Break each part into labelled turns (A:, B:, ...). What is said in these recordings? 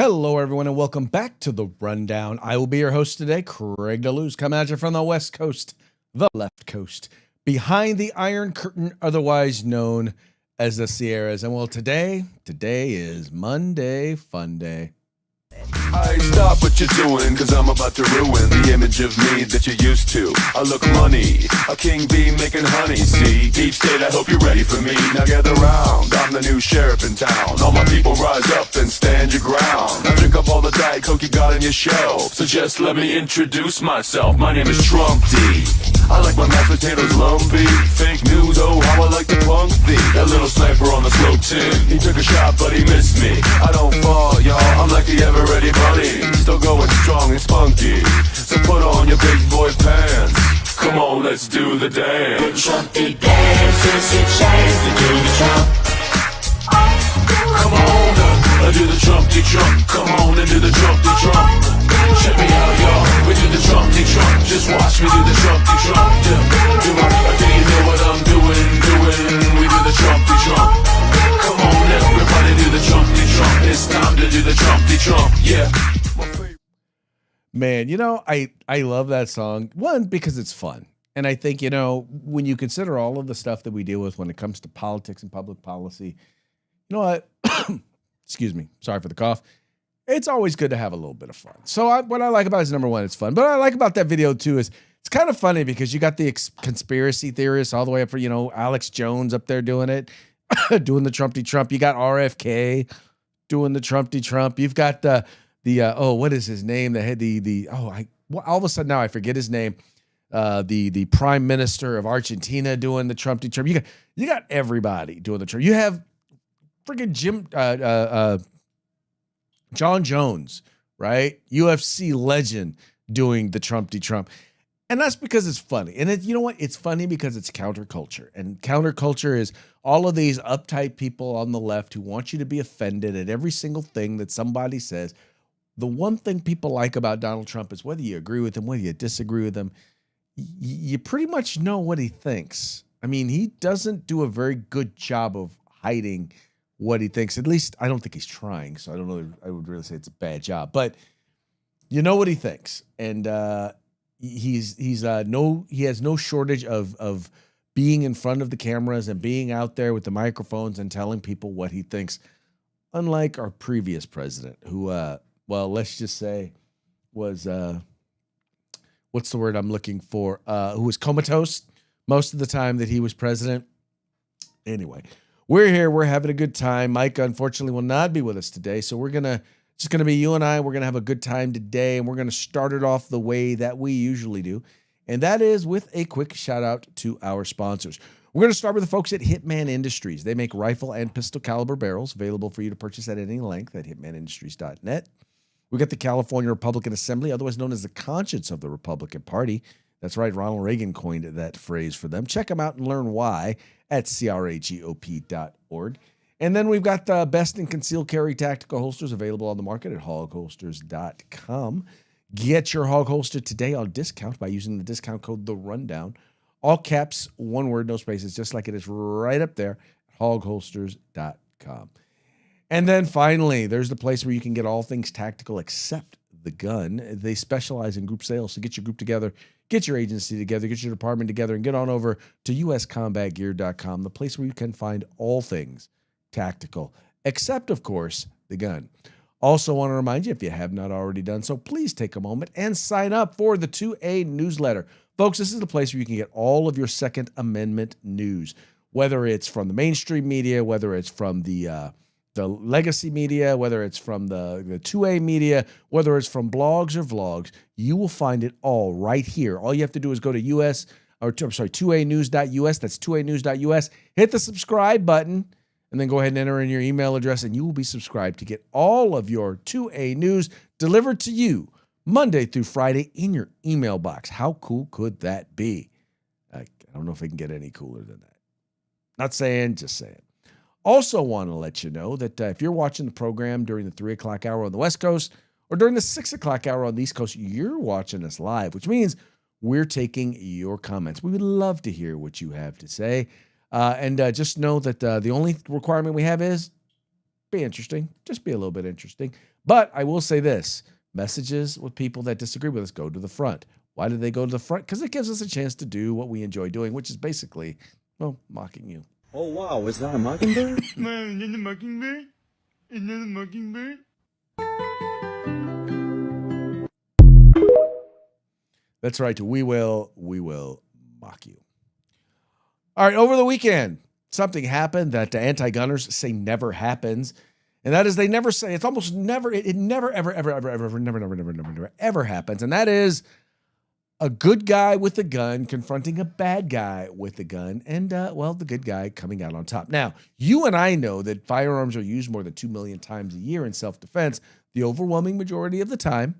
A: Hello, everyone, and welcome back to The Rundown. I will be your host today, Craig DeLuz, coming at you from the West Coast, the left coast, behind the Iron Curtain, otherwise known as the Sierras. And well, today is Monday Fun Day.
B: I stop what you're doing, cause I'm about to ruin the image of me that you're used to. I look money, a king bee making honey, see? Deep state, I hope you're ready for me. Now gather round, I'm the new sheriff in town. All my people rise up and stand your ground. Now drink up all the Diet Coke you got on your shelf. So just let me introduce myself, my name is Trump D. I like my mashed potatoes lumpy. Fake news, oh how I like to punk thee. That little sniper on the slope tin, he took a shot but he missed me. I don't fall, y'all, I'm like the ever ready bunny, still going strong and spunky. So put on your big boy pants, come on, let's do the dance.
C: The Trumpy dance is your chance to do the Trump.
B: Come on, do the Trumpy Trump. Come on and do the Trumpy Trump. Check me out, y'all, we do the Trumpy Trump. Just watch me do the Trumpy Trump. Do you know what I'm doing? We do the Trumpy Trump. Come on, everybody do the Trumpy Trump. It's time to do the Trumpy Trump, yeah.
A: Man, I love that song. One, because it's fun. And I think, when you consider all of the stuff that we deal with when it comes to politics and public policy, you know what? Excuse me. Sorry for the cough. It's always good to have a little bit of fun. So what I like about it is, number one, it's fun. But what I like about that video, too, is it's kind of funny because you got the conspiracy theorists all the way up for, Alex Jones up there doing it, doing the Trumpty Trump. You got RFK doing the Trumpty Trump. You've got what is his name? The head, all of a sudden now I forget his name. The Prime Minister of Argentina doing the Trumpty Trump. You got everybody doing the Trump. You have freaking John Jones, right? UFC legend doing the Trumpty Trump. And that's because it's funny. And you know what? It's funny because it's counterculture. And counterculture is all of these uptight people on the left who want you to be offended at every single thing that somebody says. The one thing people like about Donald Trump is whether you agree with him, whether you disagree with him, you pretty much know what he thinks. I mean, he doesn't do a very good job of hiding what he thinks. At least I don't think he's trying. So I don't know. I would really say it's a bad job, but you know what he thinks. And he has no shortage of being in front of the cameras and being out there with the microphones and telling people what he thinks. Unlike our previous president who, let's just say was, what's the word I'm looking for? Who was comatose most of the time that he was president. Anyway, we're here. We're having a good time. Mike, unfortunately, will not be with us today. So it's just going to be you and I. We're going to have a good time today. And we're going to start it off the way that we usually do. And that is with a quick shout out to our sponsors. We're going to start with the folks at Hitman Industries. They make rifle and pistol caliber barrels available for you to purchase at any length at hitmanindustries.net. We got the California Republican Assembly, otherwise known as the conscience of the Republican Party. That's right, Ronald Reagan coined that phrase for them. Check them out and learn why at cragop.org. And then we've got the best in concealed carry tactical holsters available on the market at hogholsters.com. Get your hog holster today on discount by using the discount code The Rundown. All caps, one word, no spaces, just like it is right up there at hogholsters.com. And then finally, there's the place where you can get all things tactical except the gun. They specialize in group sales. So get your group together, get your agency together, get your department together, and get on over to uscombatgear.com, the place where you can find all things tactical, except, of course, the gun. Also want to remind you, if you have not already done so, please take a moment and sign up for the 2A newsletter. Folks, this is the place where you can get all of your Second Amendment news, whether it's from the mainstream media, whether it's from the legacy media, whether it's from the 2A media, whether it's from blogs or vlogs. You will find it all right here. All you have to do is go to 2anews.us. That's 2anews.us. Hit the subscribe button, and then go ahead and enter in your email address, and you will be subscribed to get all of your 2A news delivered to you Monday through Friday in your email box. How cool could that be? I don't know if it can get any cooler than that. Not saying, just saying. Also want to let you know that if you're watching the program during the 3 o'clock hour on the West Coast or during the 6 o'clock hour on the East Coast, you're watching us live, which means we're taking your comments. We would love to hear what you have to say. And just know that the only requirement we have is be interesting. Just be a little bit interesting. But I will say this, messages with people that disagree with us go to the front. Why do they go to the front? Because it gives us a chance to do what we enjoy doing, which is basically, well, mocking you.
D: Oh, wow. Is that a mockingbird?
C: Man, is that a mockingbird? Is that a mockingbird?
A: That's right. We will mock you. All right. Over the weekend, something happened that the anti-gunners say never happens. And that is they never say, it's almost never, it never, ever, ever, ever, ever, never, ever happens. And that is a good guy with a gun confronting a bad guy with a gun. And, well, the good guy coming out on top. Now, you and I know that firearms are used more than 2 million times a year in self-defense. The overwhelming majority of the time,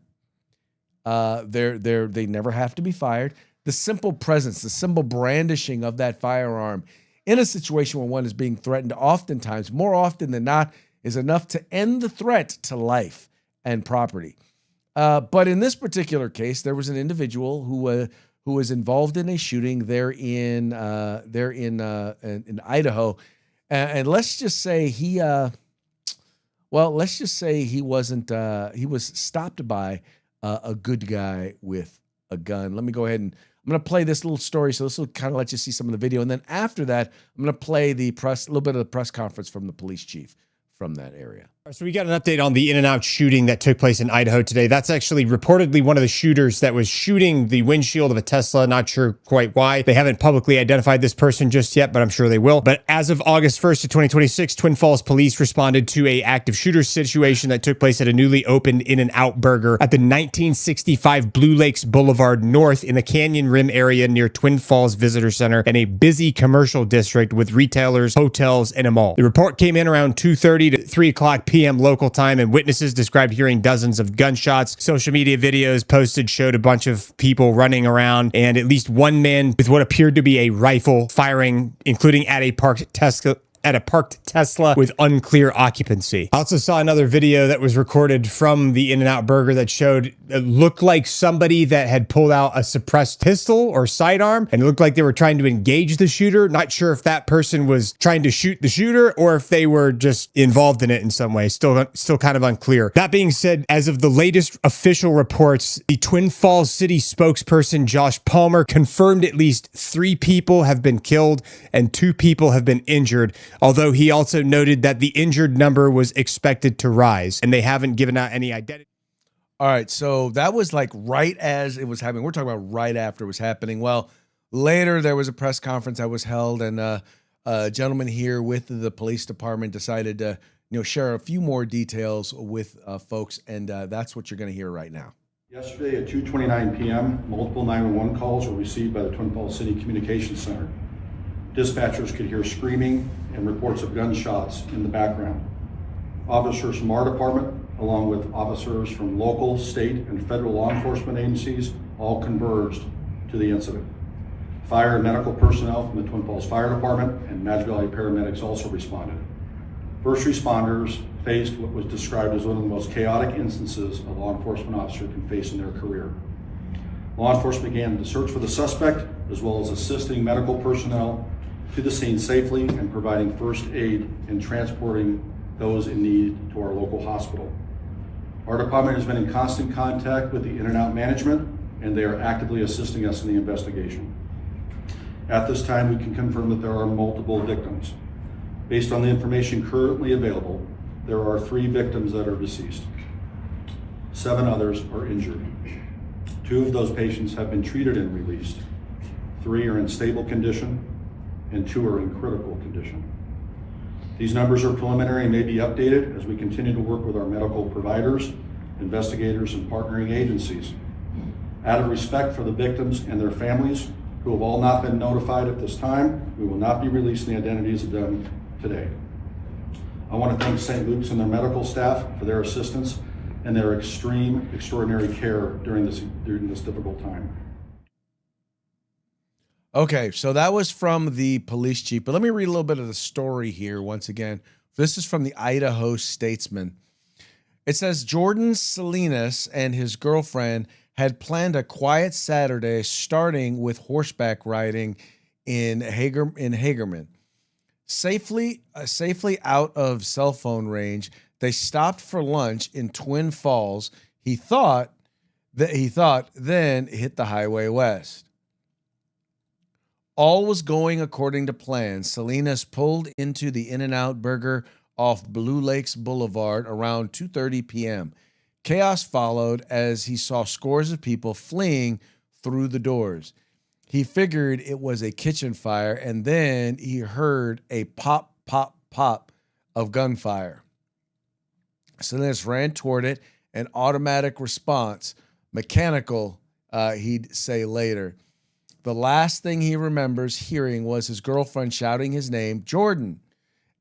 A: they never have to be fired. The simple presence, the simple brandishing of that firearm in a situation where one is being threatened, oftentimes, more often than not, is enough to end the threat to life and property. But in this particular case, there was an individual who was involved in a shooting there in Idaho, and let's just say he wasn't. He was stopped by a good guy with a gun. Let me go ahead and I'm going to play this little story. So this will kind of let you see some of the video. And then after that, I'm going to play a little bit of the press conference from the police chief from that area.
E: So we got an update on the In-N-Out shooting that took place in Idaho today. That's actually reportedly one of the shooters that was shooting the windshield of a Tesla. Not sure quite why. They haven't publicly identified this person just yet, but I'm sure they will. But as of August 1st of 2026, Twin Falls police responded to a active shooter situation that took place at a newly opened In-N-Out Burger at the 1965 Blue Lakes Boulevard North in the Canyon Rim area near Twin Falls Visitor Center and a busy commercial district with retailers, hotels, and a mall. The report came in around 2:30 to 3 o'clock p.m. local time, and witnesses described hearing dozens of gunshots. Social media videos posted showed a bunch of people running around and at least one man with what appeared to be a rifle firing, including at a parked Tesla with unclear occupancy. I also saw another video that was recorded from the In-N-Out Burger that showed it looked like somebody that had pulled out a suppressed pistol or sidearm, and it looked like they were trying to engage the shooter. Not sure if that person was trying to shoot the shooter or if they were just involved in it in some way. Still kind of unclear. That being said, as of the latest official reports, the Twin Falls City spokesperson Josh Palmer confirmed at least 3 people have been killed and 2 people have been injured, although he also noted that the injured number was expected to rise, and they haven't given out any identity.
A: All right, so that was like right as it was happening. We're talking about right after it was happening. Well, later there was a press conference that was held, and a gentleman here with the police department decided to share a few more details with folks, and that's what you're going to hear right now.
F: Yesterday at 2:29 p.m., multiple 911 calls were received by the Twin Falls City Communications Center. Dispatchers could hear screaming and reports of gunshots in the background. Officers from our department, along with officers from local, state, and federal law enforcement agencies, all converged to the incident. Fire and medical personnel from the Twin Falls Fire Department and Magic Valley paramedics also responded. First responders faced what was described as one of the most chaotic instances a law enforcement officer can face in their career. Law enforcement began to search for the suspect, as well as assisting medical personnel to the scene safely and providing first aid and transporting those in need to our local hospital. Our department has been in constant contact with the In-N-Out management, and they are actively assisting us in the investigation. At this time, we can confirm that there are multiple victims. Based on the information currently available, there are 3 victims that are deceased. 7 others are injured. 2 of those patients have been treated and released. 3 are in stable condition, and 2 are in critical condition. These numbers are preliminary and may be updated as we continue to work with our medical providers, investigators, and partnering agencies. Out of respect for the victims and their families, who have all not been notified at this time, we will not be releasing the identities of them today. I want to thank St. Luke's and their medical staff for their assistance and their extraordinary care during this difficult time.
A: Okay, so that was from the police chief, but let me read a little bit of the story here once again. This is from the Idaho Statesman. It says Jordan Salinas and his girlfriend had planned a quiet Saturday starting with horseback riding in Hagerman. Safely out of cell phone range, they stopped for lunch in Twin Falls. He thought, then hit the highway west. All was going according to plan. Salinas pulled into the In-N-Out Burger off Blue Lakes Boulevard around 2:30 p.m. Chaos followed as he saw scores of people fleeing through the doors. He figured it was a kitchen fire, and then he heard a pop, pop, pop of gunfire. Salinas ran toward it, an automatic response, mechanical, he'd say later. The last thing he remembers hearing was his girlfriend shouting his name, Jordan.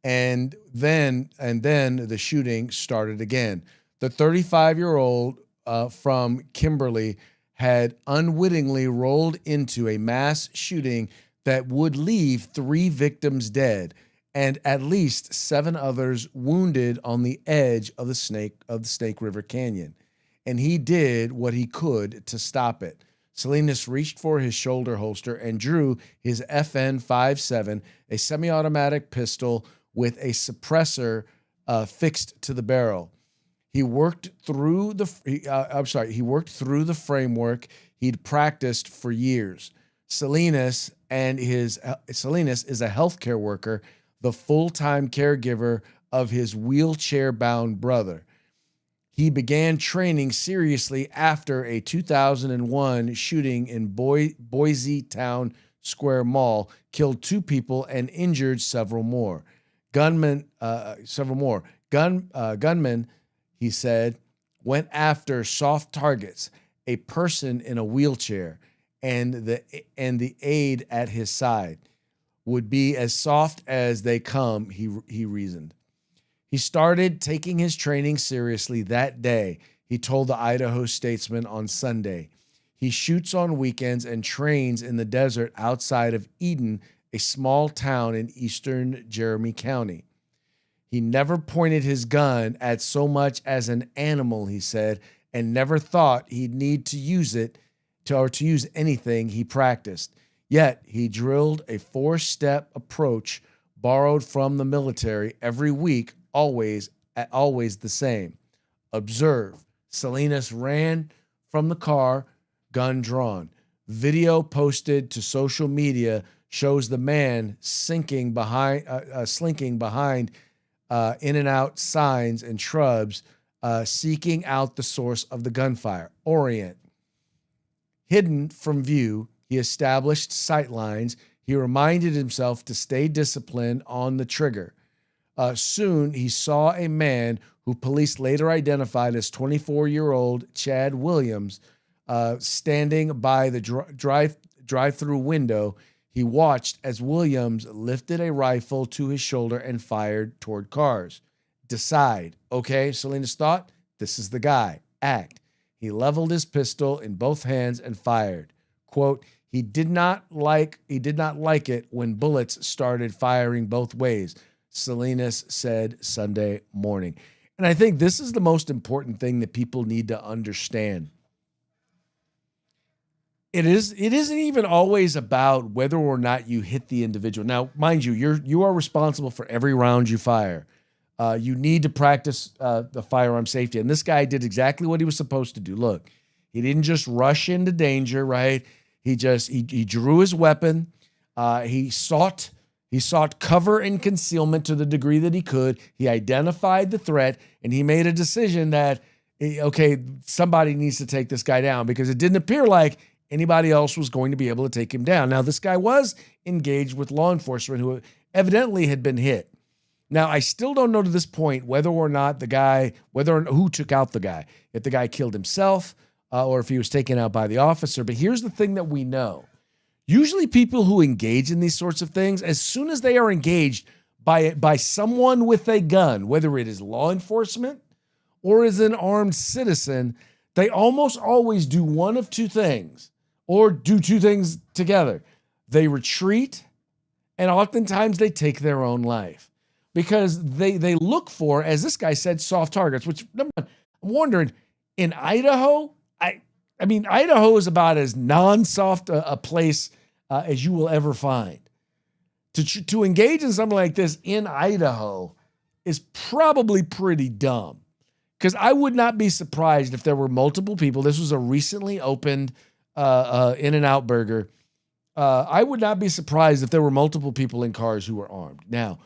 A: And then the shooting started again. The 35-year-old from Kimberly had unwittingly rolled into a mass shooting that would leave 3 victims dead and at least 7 others wounded on the edge of the Snake River Canyon. And he did what he could to stop it. Salinas reached for his shoulder holster and drew his FN-57, a semi-automatic pistol with a suppressor fixed to the barrel. He worked through the framework he'd practiced for years. Salinas is a healthcare worker, the full-time caregiver of his wheelchair-bound brother. He began training seriously after a 2001 shooting in Boise Town Square Mall killed 2 people and injured several more. Gunmen, he said, went after soft targets, a person in a wheelchair, and the aide at his side would be as soft as they come, he reasoned. He started taking his training seriously that day, he told the Idaho Statesman on Sunday. He shoots on weekends and trains in the desert outside of Eden, a small town in eastern Jeremy County. He never pointed his gun at so much as an animal, he said, and never thought he'd need to use it to use anything he practiced. Yet he drilled a 4-step approach borrowed from the military every week, always the same. Observe. Salinas ran from the car, gun drawn. Video posted to social media shows the man slinking behind In-N-Out signs and shrubs, seeking out the source of the gunfire. Orient. Hidden from view, he established sight lines. He reminded himself to stay disciplined on the trigger. Soon, he saw a man who police later identified as 24-year-old Chad Williams standing by the drive-through window. He watched as Williams lifted a rifle to his shoulder and fired toward cars. Decide. Okay, Salinas thought, this is the guy. Act. He leveled his pistol in both hands and fired. Quote, he did not like it when bullets started firing both ways, Salinas said Sunday morning. And I think this is the most important thing that people need to understand. It isn't even always about whether or not you hit the individual. Now, mind you, you are responsible for every round you fire. You need to practice the firearm safety. And this guy did exactly what he was supposed to do. Look, he didn't just rush into danger, right? He drew his weapon. He sought cover and concealment to the degree that he could. He identified the threat, and he made a decision that, okay, somebody needs to take this guy down, because it didn't appear like anybody else was going to be able to take him down. Now, this guy was engaged with law enforcement who evidently had been hit. Now, I still don't know to this point whether or not who took out the guy, if the guy killed himself or if he was taken out by the officer. But here's the thing that we know. Usually people who engage in these sorts of things, as soon as they are engaged by someone with a gun, whether it is law enforcement or is an armed citizen, they almost always do one of 2 things, or do 2 things together. They retreat, and oftentimes they take their own life, because they look for, as this guy said, soft targets, which I'm wondering, in Idaho, I mean, Idaho is about as non-soft a place as you will ever find. To engage in something like this in Idaho is probably pretty dumb. Because I would not be surprised if there were multiple people. This was a recently opened In-N-Out burger. I would not be surprised if there were multiple people in cars who were armed. Now,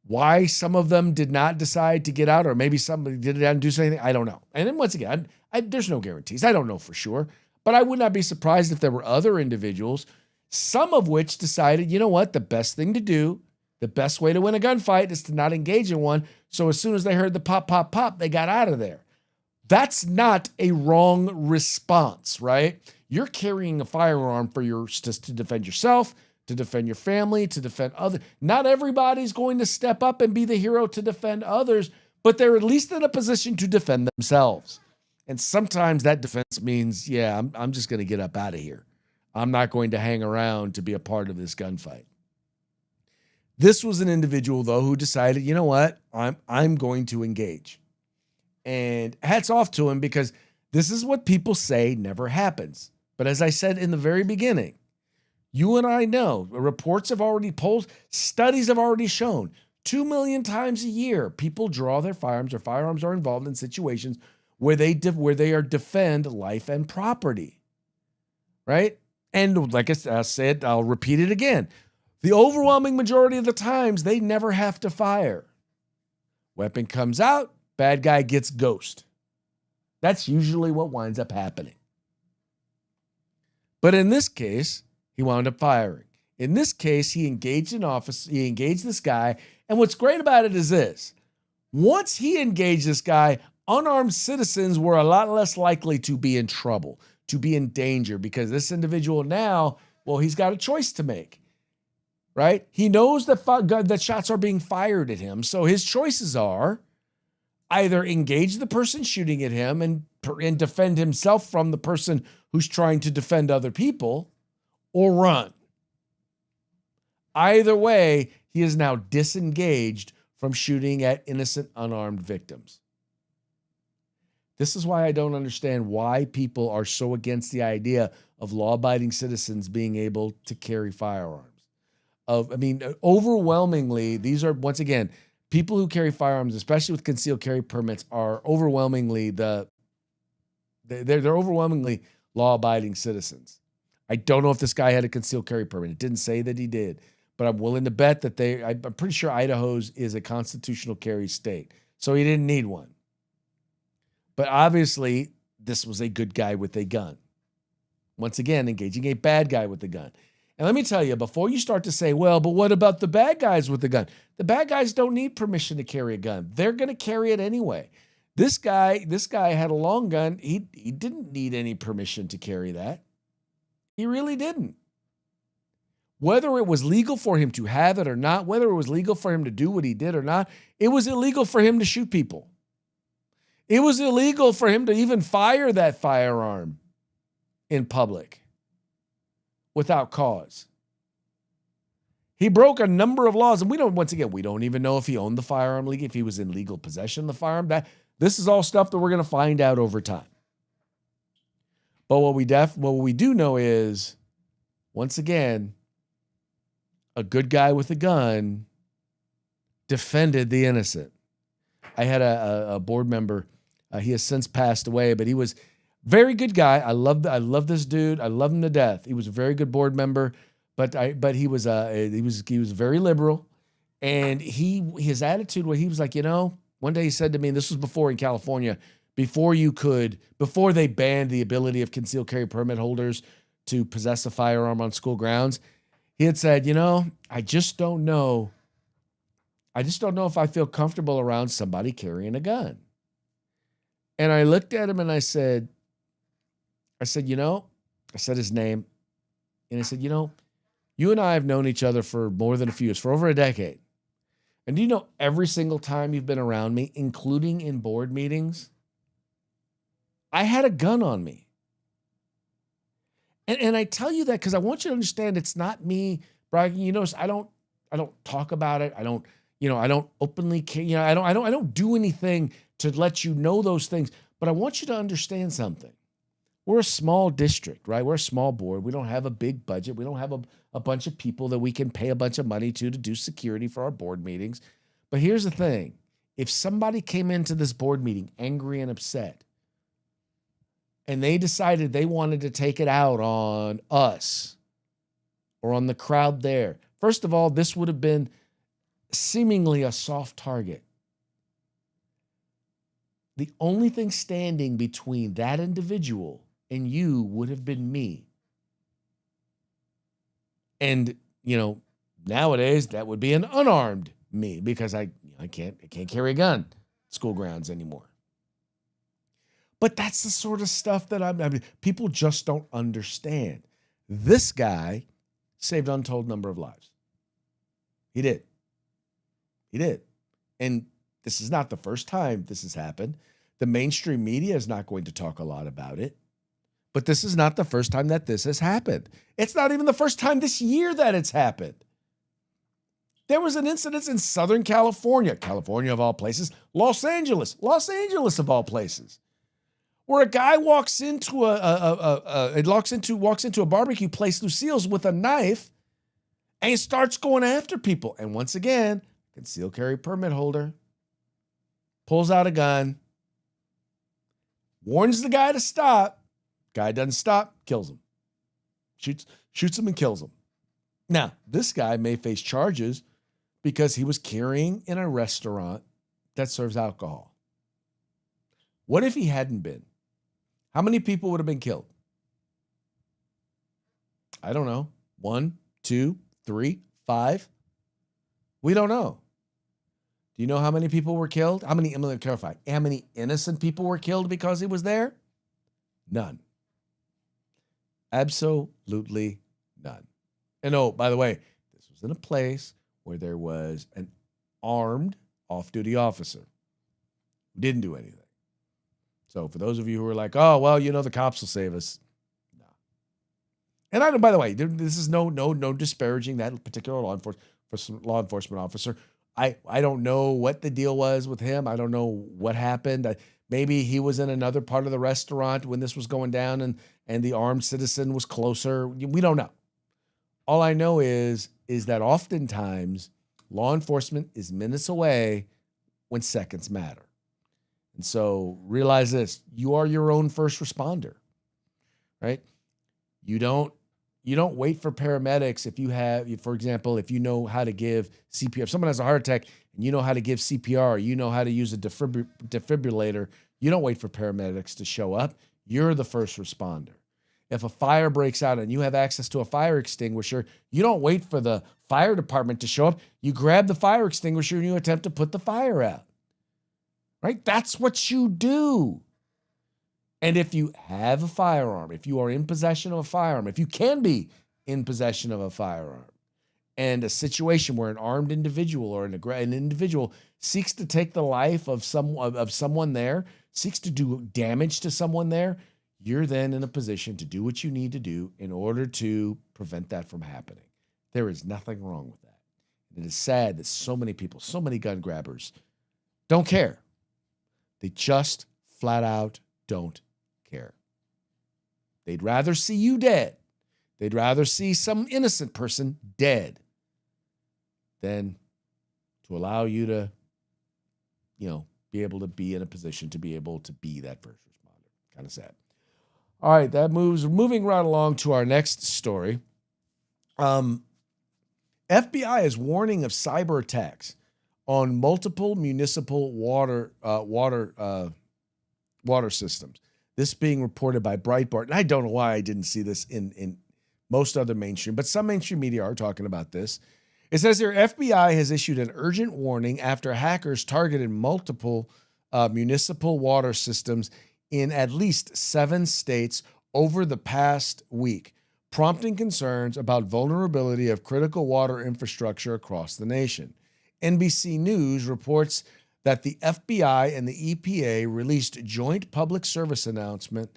A: why some of them did not decide to get out, or maybe somebody did it and do something, I don't know. And then once again, there's no guarantees. I don't know for sure. But I would not be surprised if there were other individuals, some of which decided, you know what, the best thing to do, the best way to win a gunfight is to not engage in one. So as soon as they heard the pop, pop, pop, they got out of there. That's not a wrong response, right? You're carrying a firearm for to defend yourself, to defend your family, to defend others. Not everybody's going to step up and be the hero to defend others, but they're at least in a position to defend themselves. And sometimes that defense means, yeah, I'm just going to get up out of here. I'm not going to hang around to be a part of this gunfight. This was an individual, though, who decided, you know what, I'm going to engage. And hats off to him, because this is what people say never happens. But as I said in the very beginning, you and I know, reports have already polled, studies have already shown, 2 million times a year, people draw their firearms, or firearms are involved in situations where they defend life and property, right? And like I said, I'll repeat it again. The overwhelming majority of the times, they never have to fire. Weapon comes out, bad guy gets ghost. That's usually what winds up happening. But in this case, he wound up firing. In this case, he engaged this guy. And what's great about it is this. Once he engaged this guy, unarmed citizens were a lot less likely to be in trouble, to be in danger, because this individual now, well, he's got a choice to make. Right? He knows that shots are being fired at him. So his choices are either engage the person shooting at him and defend himself from the person who's trying to defend other people, or run. Either way, he is now disengaged from shooting at innocent, unarmed victims. This is why I don't understand why people are so against the idea of law-abiding citizens being able to carry firearms. Overwhelmingly, these are, once again, people who carry firearms, especially with concealed carry permits, are overwhelmingly they're overwhelmingly law-abiding citizens. I don't know if this guy had a concealed carry permit. It didn't say that he did, but I'm willing to bet that I'm pretty sure Idaho's is a constitutional carry state, so he didn't need one. But obviously, this was a good guy with a gun. Once again, engaging a bad guy with a gun. And let me tell you, before you start to say, well, but what about the bad guys with the gun? The bad guys don't need permission to carry a gun. They're going to carry it anyway. This guy had a long gun. He didn't need any permission to carry that. He really didn't. Whether it was legal for him to have it or not, whether it was legal for him to do what he did or not, it was illegal for him to shoot people. It was illegal for him to even fire that firearm in public without cause. He broke a number of laws, and we don't even know if he owned the firearm legally, if he was in legal possession of the firearm. This is all stuff that we're going to find out over time. But what we do know is, once again, a good guy with a gun defended the innocent. I had a board member. He has since passed away, but he was very good guy. I love this dude. I love him to death. He was a very good board member, but he was very liberal, and his attitude where he was like, one day he said to me, and this was before in California, before they banned the ability of concealed carry permit holders to possess a firearm on school grounds, he had said, I just don't know if I feel comfortable around somebody carrying a gun. And I looked at him and I said I said his name, and I said, you and I have known each other for more than a few years, for over a decade. And do you know every single time you've been around me, including in board meetings, I had a gun on me. And I tell you that because I want you to understand it's not me bragging. I don't talk about it. I don't openly, I don't do anything to let you know those things. But I want you to understand something. We're a small district, right? We're a small board. We don't have a big budget. We don't have a bunch of people that we can pay a bunch of money to do security for our board meetings. But here's the thing. If somebody came into this board meeting angry and upset, and they decided they wanted to take it out on us or on the crowd there, first of all, this would have been seemingly a soft target. The only thing standing between that individual and you would have been me. And, nowadays that would be an unarmed me because I can't carry a gun at school grounds anymore. But that's the sort of stuff that people just don't understand. This guy saved untold number of lives. He did. And this is not the first time this has happened. The mainstream media is not going to talk a lot about it. But this is not the first time that this has happened. It's not even the first time this year that it's happened. There was an incident in Southern California of all places, Los Angeles of all places, where a guy walks into a barbecue place, Lucille's, with a knife, and he starts going after people. And once again, concealed carry permit holder pulls out a gun, warns the guy to stop. Guy doesn't stop, kills him. Shoots him and kills him. Now, this guy may face charges because he was carrying in a restaurant that serves alcohol. What if he hadn't been? How many people would have been killed? I don't know. 1, 2, 3, 5? We don't know. Do you know how many people were killed? Let me clarify. How many innocent people were killed because he was there? None. Absolutely none. And oh, by the way, this was in a place where there was an armed off-duty officer who didn't do anything. So for those of you who are like, oh, well, the cops will save us. No. And by the way, this is no disparaging that particular law enforcement officer. I don't know what the deal was with him. I don't know what happened. Maybe he was in another part of the restaurant when this was going down and the armed citizen was closer. We don't know. All I know is that oftentimes law enforcement is minutes away when seconds matter. And so realize this, you are your own first responder, right? You don't wait for paramedics for example, if you know how to give CPR. If someone has a heart attack and you know how to give CPR, you know how to use a defibrillator, you don't wait for paramedics to show up. You're the first responder. If a fire breaks out and you have access to a fire extinguisher, you don't wait for the fire department to show up. You grab the fire extinguisher and you attempt to put the fire out. Right? That's what you do. And if you have a firearm, if you are in possession of a firearm, if you can be in possession of a firearm, and a situation where an armed individual or an individual seeks to take the life of someone there, seeks to do damage to someone there, you're then in a position to do what you need to do in order to prevent that from happening. There is nothing wrong with that. And it is sad that so many people, so many gun grabbers don't care. They just flat out don't care. They'd rather see you dead. They'd rather see some innocent person dead than to allow you to, be able to be in a position to be able to be that first responder. Kind of sad. All right, moving right along to our next story. FBI is warning of cyber attacks on multiple municipal water systems. This being reported by Breitbart. And I don't know why I didn't see this in most other mainstream, but some mainstream media are talking about this. It says here, FBI has issued an urgent warning after hackers targeted multiple municipal water systems in at least 7 states over the past week, prompting concerns about vulnerability of critical water infrastructure across the nation. NBC News reports that the FBI and the EPA released joint public service announcement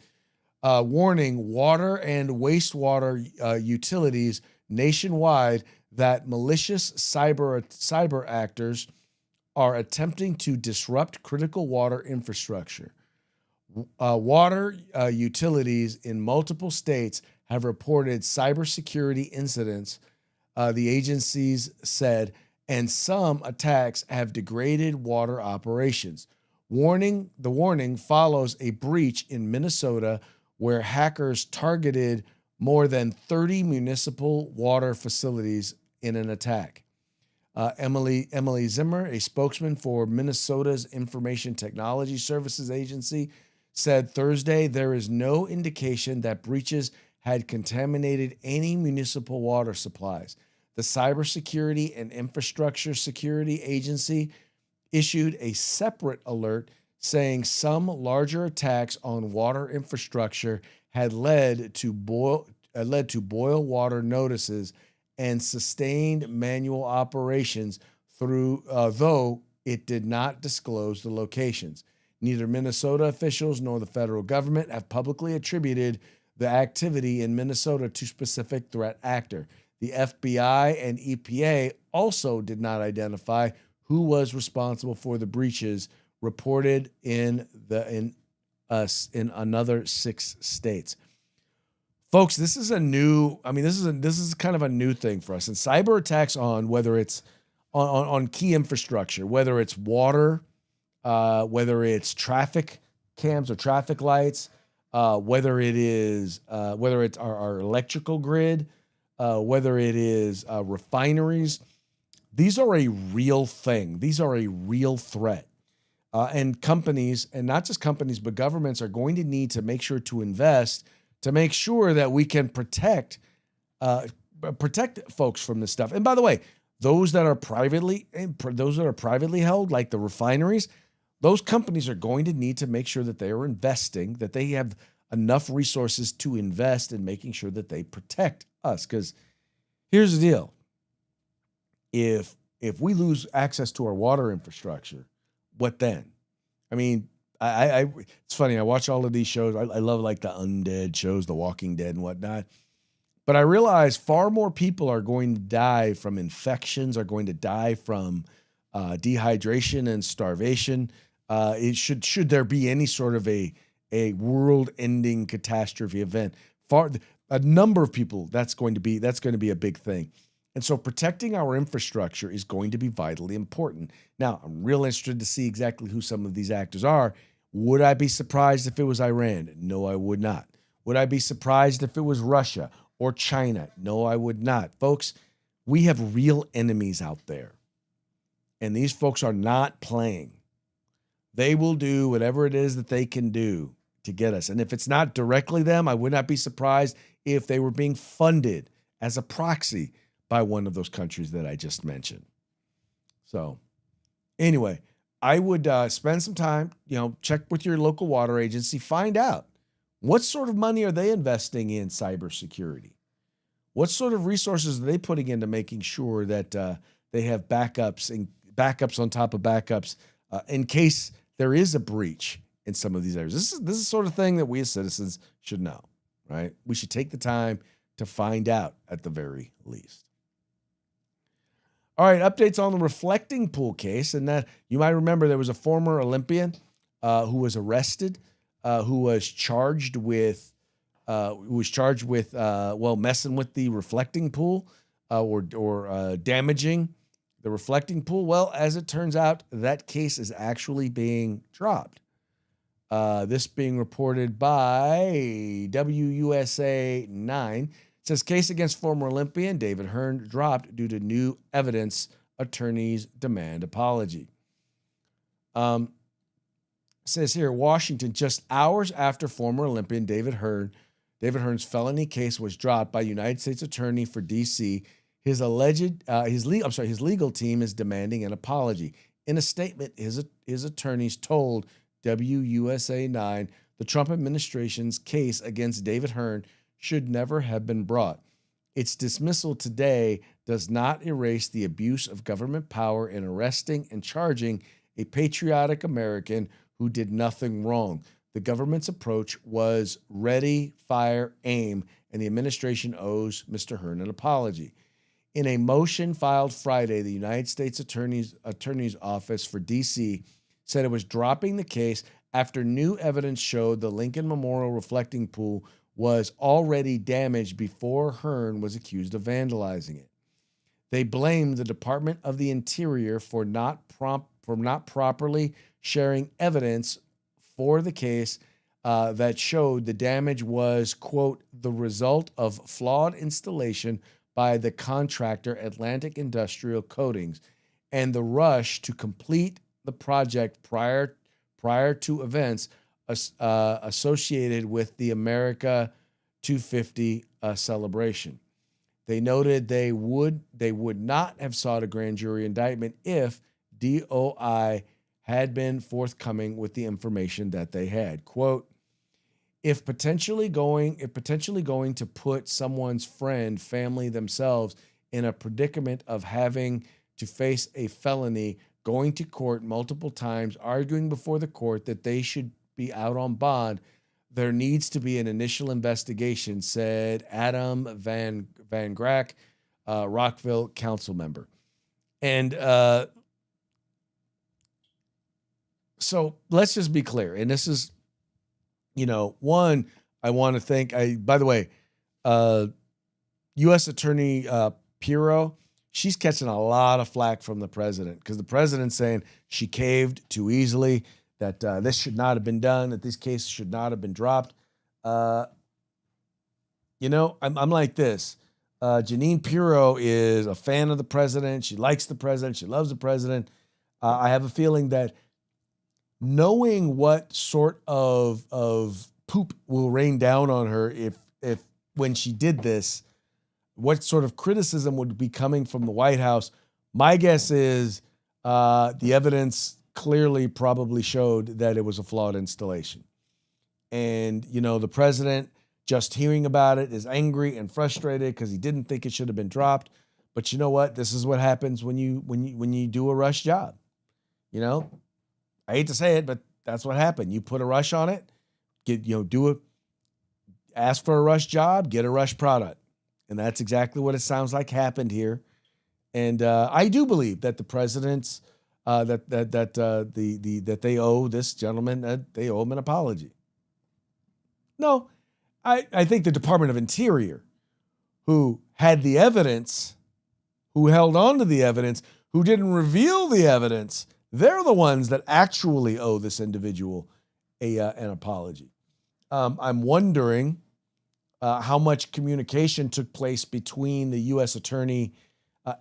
A: warning water and wastewater utilities nationwide that malicious cyber actors are attempting to disrupt critical water infrastructure. Water utilities in multiple states have reported cybersecurity incidents, the agencies said, and some attacks have degraded water operations. The warning follows a breach in Minnesota where hackers targeted more than 30 municipal water facilities in an attack. Emily Zimmer, a spokesman for Minnesota's Information Technology Services Agency, said Thursday there is no indication that breaches had contaminated any municipal water supplies. The Cybersecurity and Infrastructure Security Agency issued a separate alert saying some larger attacks on water infrastructure had led to boil water notices and sustained manual operations through, though it did not disclose the locations. Neither Minnesota officials nor the federal government have publicly attributed the activity in Minnesota to specific threat actor. The FBI and EPA also did not identify who was responsible for the breaches reported in another 6 states. Folks, this is kind of a new thing for us. And cyber attacks on whether it's on key infrastructure, whether it's water, whether it's traffic cams or traffic lights, whether it's our electrical grid, whether it is refineries. These are a real thing. These are a real threat. And companies, and not just companies, but governments are going to need to make sure to invest to make sure that we can protect folks from this stuff. And by the way, those that are privately held, like the refineries, those companies are going to need to make sure that they are investing, that they have enough resources to invest in making sure that they protect us. Because here's the deal. If we lose access to our water infrastructure, what then? I mean, it's funny. I watch all of these shows. I love like the undead shows, The Walking Dead and whatnot. But I realize far more people are going to die from infections, are going to die from dehydration and starvation. Should there be any sort of a world-ending catastrophe event, a number of people, that's going to be a big thing. And so protecting our infrastructure is going to be vitally important. Now, I'm real interested to see exactly who some of these actors are. Would I be surprised if it was Iran? No, I would not. Would I be surprised if it was Russia or China? No, I would not. Folks, we have real enemies out there. And these folks are not playing. They will do whatever it is that they can do to get us. And if it's not directly them, I would not be surprised if they were being funded as a proxy by one of those countries that I just mentioned. So anyway, I would spend some time, check with your local water agency, find out what sort of money are they investing in cybersecurity? What sort of resources are they putting into making sure that they have backups and backups on top of backups in case there is a breach in some of these areas? This is the sort of thing that we as citizens should know, right? We should take the time to find out at the very least. All right, updates on the reflecting pool case, and that you might remember there was a former Olympian who was arrested, who was charged with messing with the reflecting pool or damaging the reflecting pool. Well, as it turns out, that case is actually being dropped. This being reported by WUSA 9. It says case against former Olympian David Hearn dropped due to new evidence. Attorneys demand apology. Says here, Washington, just hours after former Olympian David Hearn's felony case was dropped by United States Attorney for D.C., his legal team is demanding an apology. In a statement, his attorneys told WUSA 9 the Trump administration's case against David Hearn should never have been brought. Its dismissal today does not erase the abuse of government power in arresting and charging a patriotic American who did nothing wrong. The government's approach was ready, fire, aim, and the administration owes Mr. Hearn an apology. In a motion filed Friday, the United States Attorney's Office for D.C. said it was dropping the case after new evidence showed the Lincoln Memorial reflecting pool was already damaged before Hearn was accused of vandalizing it. They blamed the Department of the Interior for not properly sharing evidence for the case that showed the damage was, quote, the result of flawed installation by the contractor Atlantic Industrial Coatings and the rush to complete the project prior to events associated with the America 250 celebration. They noted they would not have sought a grand jury indictment if DOI had been forthcoming with the information that they had. Quote, if potentially going to put someone's friend, family, themselves in a predicament of having to face a felony, going to court multiple times, arguing before the court that they should be out on bond, there needs to be an initial investigation, said Adam Van Grack, Rockville council member. And so let's just be clear. And this is, one, I want to thank, by the way, U.S. Attorney Pirro, she's catching a lot of flack from the president because the president's saying she caved too easily, that this should not have been done, that these cases should not have been dropped. I'm like this. Janine Pirro is a fan of the president. She likes the president. She loves the president. I have a feeling that knowing what sort of poop will rain down on her if when she did this, what sort of criticism would be coming from the White House, my guess is the evidence clearly probably showed that it was a flawed installation. And, the president, just hearing about it, is angry and frustrated because he didn't think it should have been dropped. But you know what? This is what happens when you do a rush job. I hate to say it, but that's what happened. You put a rush on it, ask for a rush job, get a rush product. And that's exactly what it sounds like happened here. And I do believe that the presidents, that they owe this gentleman, they owe him an apology. No, I think the Department of Interior, who had the evidence, who held on to the evidence, who didn't reveal the evidence, they're the ones that actually owe this individual an apology. I'm wondering how much communication took place between the U.S. Attorney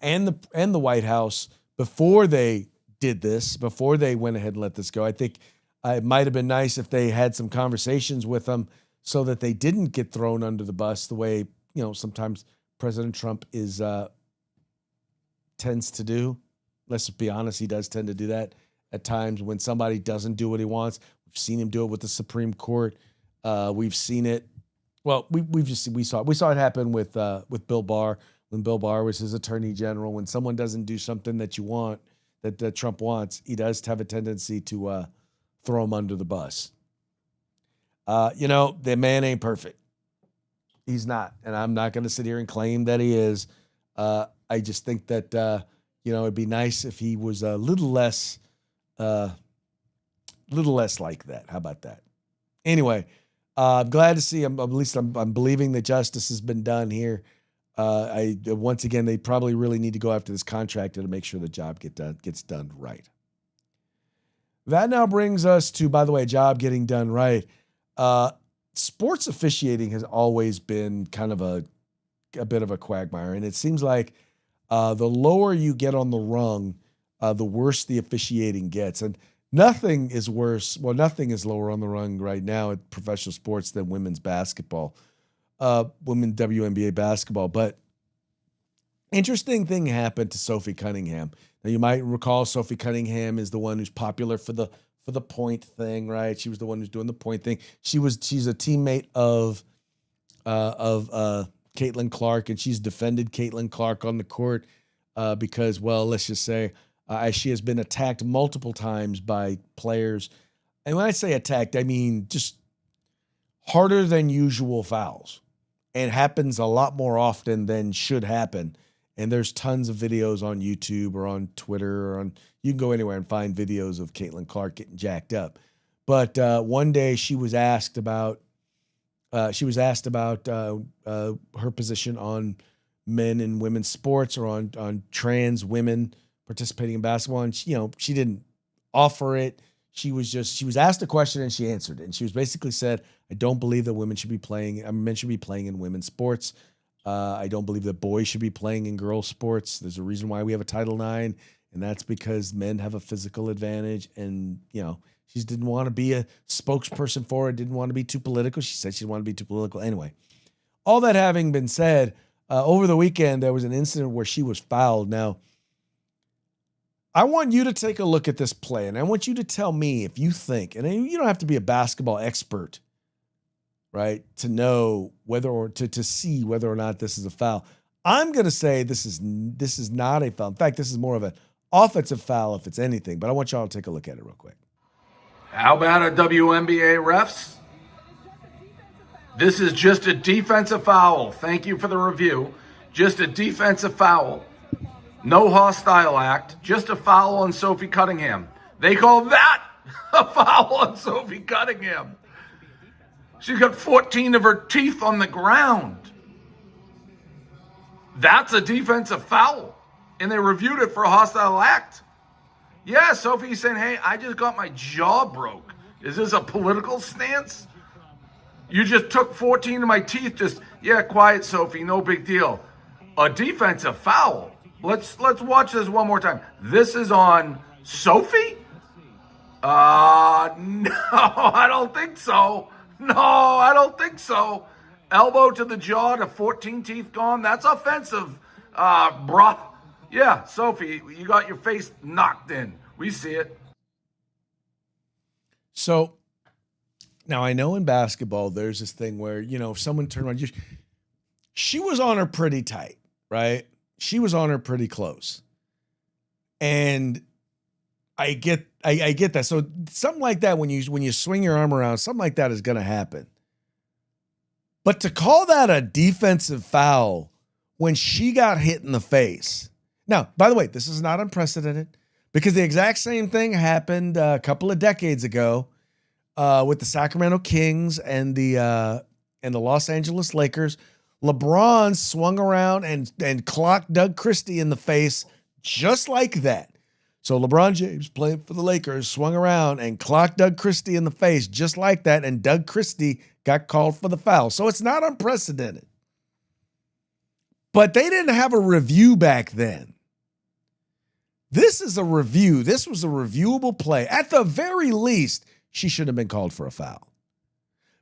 A: and the White House before they did this, before they went ahead and let this go. I think it might have been nice if they had some conversations with them so that they didn't get thrown under the bus the way, sometimes President Trump tends to do. Let's be honest, he does tend to do that at times when somebody doesn't do what he wants. We've seen him do it with the Supreme Court. We've seen it. Well, we saw it happen with Bill Barr when Bill Barr was his attorney general. When someone doesn't do something that you want, that Trump wants, he does have a tendency to throw him under the bus. The man ain't perfect. He's not, and I'm not going to sit here and claim that he is. I just think that it'd be nice if he was a little less like that. How about that? Anyway, I'm glad to see him. At least I'm believing that justice has been done here. Once again, they probably really need to go after this contractor to make sure the job gets done right. That now brings us to, by the way, job getting done right. Sports officiating has always been kind of a bit of a quagmire, and it seems like the lower you get on the rung, the worse the officiating gets. And nothing is worse. Well, nothing is lower on the rung right now at professional sports than women's basketball, women WNBA basketball. But interesting thing happened to Sophie Cunningham. Now you might recall Sophie Cunningham is the one who's popular for the point thing, right? She was the one who's doing the point thing. She's a teammate of Caitlin Clark, and she's defended Caitlin Clark on the court because, well, let's just say she has been attacked multiple times by players. And when I say attacked, I mean just harder than usual fouls. And happens a lot more often than should happen. And there's tons of videos on YouTube or on Twitter or you can go anywhere and find videos of Caitlin Clark getting jacked up. But one day she was asked about her position on men and women's sports, or on trans women participating in basketball, and she didn't offer it. She was asked a question and she answered it, and she was basically said, "I don't believe that men should be playing in women's sports. I don't believe that boys should be playing in girls' sports. There's a reason why we have a Title IX, and that's because men have a physical advantage." And she didn't want to be a spokesperson for it, didn't want to be too political. She said she didn't want to be too political. Anyway, all that having been said, over the weekend, there was an incident where she was fouled. Now, I want you to take a look at this play, and I want you to tell me if you think, and you don't have to be a basketball expert, right, to know whether or to see whether or not this is a foul. I'm going to say this is not a foul. In fact, this is more of an offensive foul if it's anything, but I want y'all to take a look at it real quick.
G: How about a WNBA refs? This is just a defensive foul. Thank you for the review. Just a defensive foul. No hostile act. Just a foul on Sophie Cunningham. They call that a foul on Sophie Cunningham. She's got 14 of her teeth on the ground. That's a defensive foul. And they reviewed it for a hostile act. Yeah, Sophie's saying, hey, I just got my jaw broke. Is this a political stance? You just took 14 of my teeth. Quiet, Sophie, no big deal. A defensive foul. Let's watch this one more time. This is on Sophie? No, I don't think so. No, I don't think so. Elbow to the jaw to 14 teeth gone. That's offensive, bruh. Yeah, Sophie, you got your face knocked in. We see it.
A: So now I know in basketball there's this thing where, if someone turned around, she was on her pretty tight, right? She was on her pretty close. And I get that. So something like that, when you swing your arm around, something like that is going to happen. But to call that a defensive foul when she got hit in the face. Now, by the way, this is not unprecedented, because the exact same thing happened a couple of decades ago with the Sacramento Kings and the Los Angeles Lakers. LeBron swung around and clocked Doug Christie in the face just like that. So LeBron James, playing for the Lakers, swung around and clocked Doug Christie in the face just like that, and Doug Christie got called for the foul. So it's not unprecedented. But they didn't have a review back then. This is a review. This was a reviewable play. At the very least, she should have been called for a foul.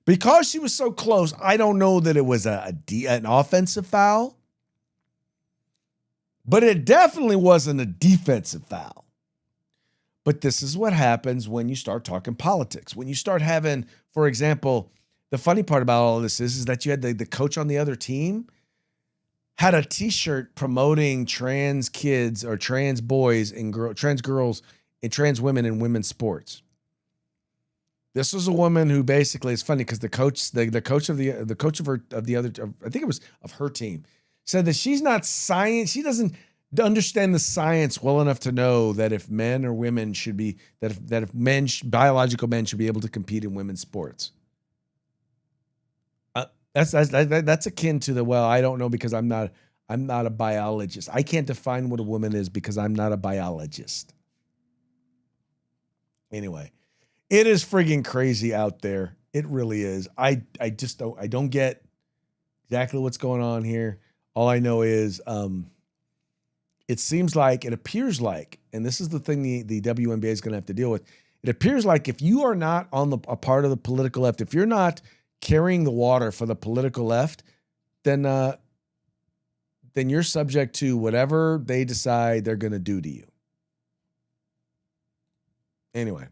A: Because she was so close, I don't know that it was an offensive foul, but it definitely wasn't a defensive foul. But this is what happens when you start talking politics. When you start having, for example, the funny part about all of this is that you had the coach on the other team had a T-shirt promoting trans kids or trans boys and trans girls and trans women in women's sports. This was a woman who basically, it's funny because the coach of her team said that she's not science. She doesn't understand the science well enough to know that if men or women should be, that if men, biological men should be able to compete in women's sports. That's akin to the, well, I don't know because I'm not a biologist. I can't define what a woman is because I'm not a biologist. Anyway, it is friggin' crazy out there. It really is. I don't get exactly what's going on here. All I know is it appears like, and this is the thing the WNBA is going to have to deal with. It appears like if you are not on a part of the political left, if you're not carrying the water for the political left, then you're subject to whatever they decide they're going to do to you. Anyway,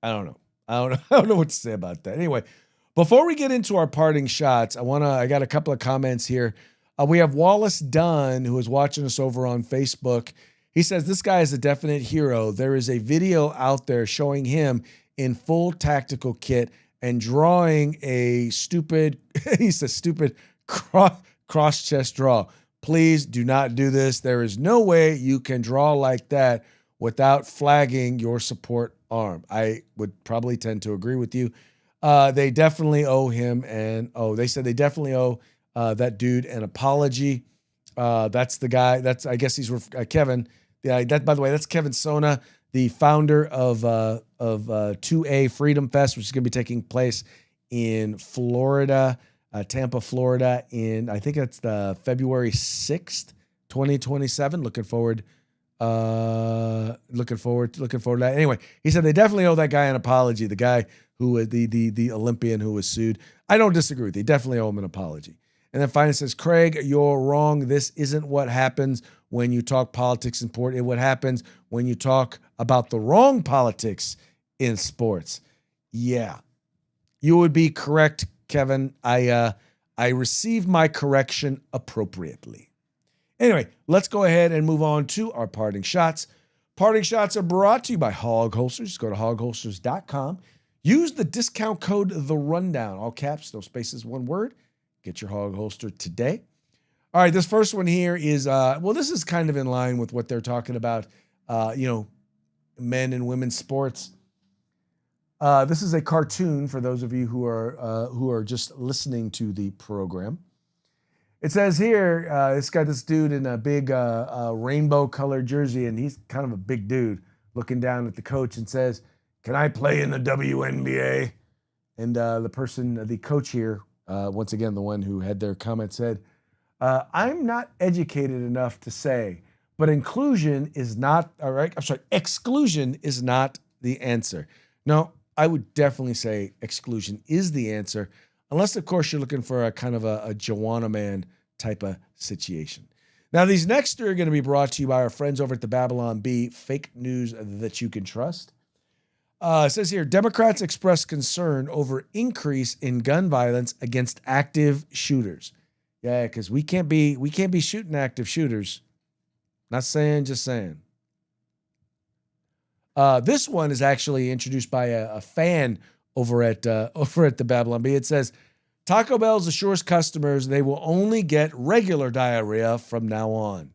A: I don't know. I don't know what to say about that. Anyway, before we get into our parting shots, I got a couple of comments here. We have Wallace Dunn, who is watching us over on Facebook. He says, this guy is a definite hero. There is a video out there showing him in full tactical kit and drawing a stupid, stupid cross chest draw. Please do not do this. There is no way you can draw like that without flagging your support arm. I would probably tend to agree with you. They definitely owe him, and they said they definitely owe that dude an apology. That's the guy. I guess he's Kevin. Yeah, that, by the way, that's Kevin Sona, the founder of 2A Freedom Fest, which is going to be taking place in Florida, Tampa, Florida, in, I think it's the February 6th, 2027. Looking forward to that. Anyway, he said they definitely owe that guy an apology. The guy who was the Olympian who was sued. I don't disagree with you. They definitely owe him an apology. And then finally says, Craig, you're wrong. This isn't what happens when you talk politics in sport. It's what happens when you talk about the wrong politics in sports. Yeah, you would be correct, Kevin. I received my correction appropriately. Anyway, let's go ahead and move on to our parting shots. Parting shots are brought to you by Hog Holsters. Go to hogholsters.com. Use the discount code The Rundown, all caps, no spaces, one word. Get your hog holster today. All right, this first one here is, this is kind of in line with what they're talking about, men and women's sports. This is a cartoon for those of you who are just listening to the program. It says here, it's got this dude in a big rainbow-colored jersey, and he's kind of a big dude looking down at the coach and says, "Can I play in the WNBA?" And the coach here, once again, the one who had their comment said, "I'm not educated enough to say, but exclusion is not the answer." No, I would definitely say exclusion is the answer, unless, of course, you're looking for a kind of a Joanna Man type of situation. Now, these next three are going to be brought to you by our friends over at the Babylon Bee, fake news that you can trust. It says here, Democrats express concern over increase in gun violence against active shooters. Yeah, because we can't be shooting active shooters. Not saying, just saying. This one is actually introduced by a fan over at the Babylon Bee. It says, Taco Bell assures customers they will only get regular diarrhea from now on.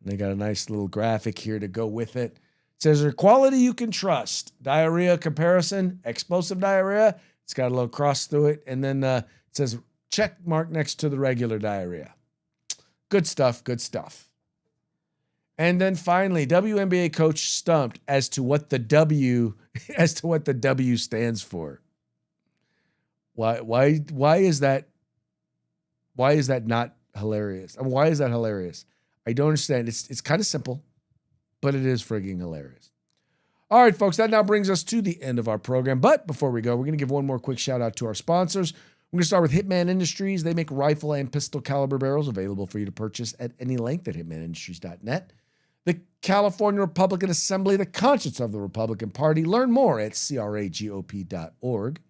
A: And they got a nice little graphic here to go with it. It says, "There's quality you can trust. Diarrhea comparison, explosive diarrhea." It's got a little cross through it. And then it says, check mark next to the regular diarrhea. Good stuff, good stuff. And then finally, WNBA coach stumped as to what the W stands for. Why is that not hilarious? I mean, why is that hilarious? I don't understand. It's kind of simple, but it is frigging hilarious. All right, folks, that now brings us to the end of our program. But before we go, we're going to give one more quick shout out to our sponsors. We're going to start with Hitman Industries. They make rifle and pistol caliber barrels available for you to purchase at any length at hitmanindustries.net. The California Republican Assembly, the conscience of the Republican Party. Learn more at cragop.org.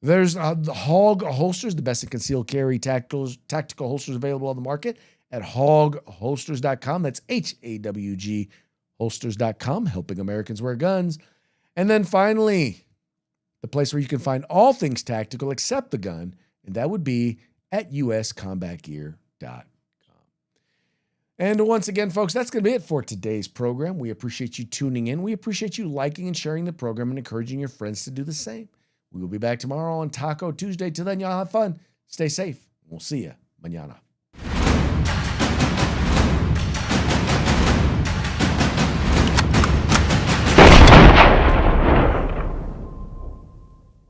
A: There's the Hog Holsters, the best in concealed carry tactical holsters available on the market at hogholsters.com. That's HAWG holsters.com, helping Americans wear guns. And then finally, the place where you can find all things tactical except the gun, and that would be at uscombatgear.com. And once again, folks, that's going to be it for today's program. We appreciate you tuning in. We appreciate you liking and sharing the program and encouraging your friends to do the same. We will be back tomorrow on Taco Tuesday. Till then, y'all have fun. Stay safe. We'll see you mañana.